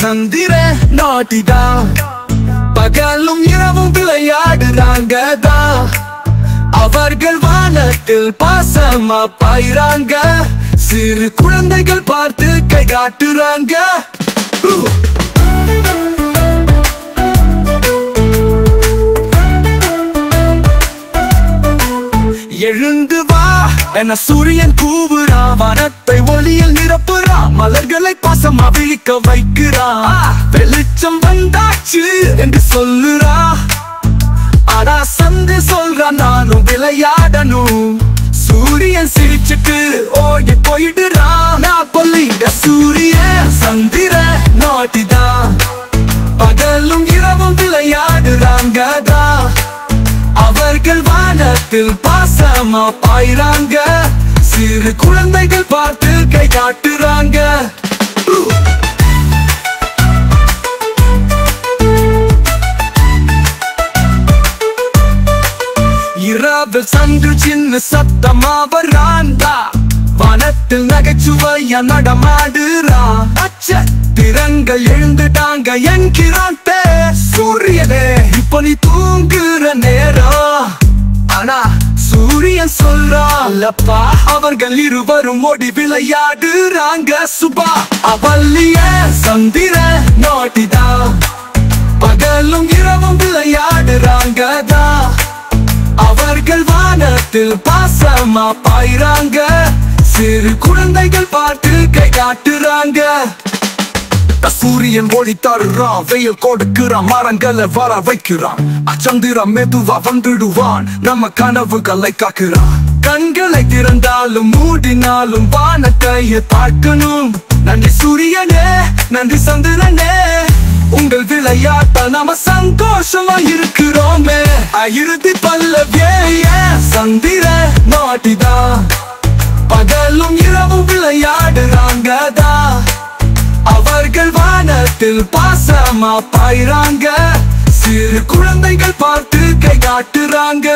சந்திரன் நாட்டிதான் பகலும் இரவும் விளையாடுறாங்க தான் அவர்கள் வானத்தில் பாசமா பாயிறாங்க சிறு குழந்தைகள் பார்த்து கை காட்டுறாங்க எழுந்து வா என சூரியன் கூவுறான் வானத்தை ஒளியில் நிரப்புறான் மலர்களை பாசமா விழிக்க வைக்கிறான் வெளிச்சம் வந்தாச்சு என்று சொல்லுறா ஆனா சந்து சொல்றான் நானும் விளையாடணும் சூரியன் சிரிச்சுட்டு ஓடி போயிடுறான் நான் கொல்லிட சூரியன் சந்திரன் நாட்டிதான் பகலும் இரவும் விளையாடுறாங்க தான் அவர்கள் வானத்தில் பாசமா பாயிறாங்க சிறு குழந்தைகள் பார்த்து கை காட்டுறாங்க இரவில் சங்கு சின்ன சத்தமா வராண்டா வானத்தில் நகைச்சுவையா நடமாடுறான் நட்சத்திரங்கள் எழுந்துட்டாங்க என்கிறான் சூரியனே இப்போ நீ தூங்குற நேரம் ஆனா சூரியன் சொல்றான்லப்பா அவர்கள் இருவரும் ஓடி விளையாடுறாங்க சுபா அவள்ளிய சந்திரன் நாட்டிதான் பகலும் இரவும் விளையாடுறாங்க தான் அவர்கள் வானத்தில் பாசமா பாயிறாங்க சிறு குழந்தைகள் பார்த்து கை காட்டுறாங்க சூரியன் ஒளி தருறான் வெயில் கொடுக்கிறான் மரங்களை வர வைக்கிறான் அச்சந்திரம் மெதுவா வந்துடுவான் நம்ம கனவுகளை காக்குறான் கண்களை திறந்தாலும் மூடினாலும் வானத்தையே பார்க்கணும் நன்றி சூரியனே நன்றி சந்திரனே உங்கள் விளையாட்டால் நாம சந்தோஷமா இருக்கிறோமே இறுதி பல்லவியே சந்திரன் நாட்டிதான் பகலும் இரவும் விளையாடுறாங்க தான் அவர்கள் வானத்தில் பாசமா பாயிறாங்க சிறு குழந்தைகள் பார்த்து கை காட்டுறாங்க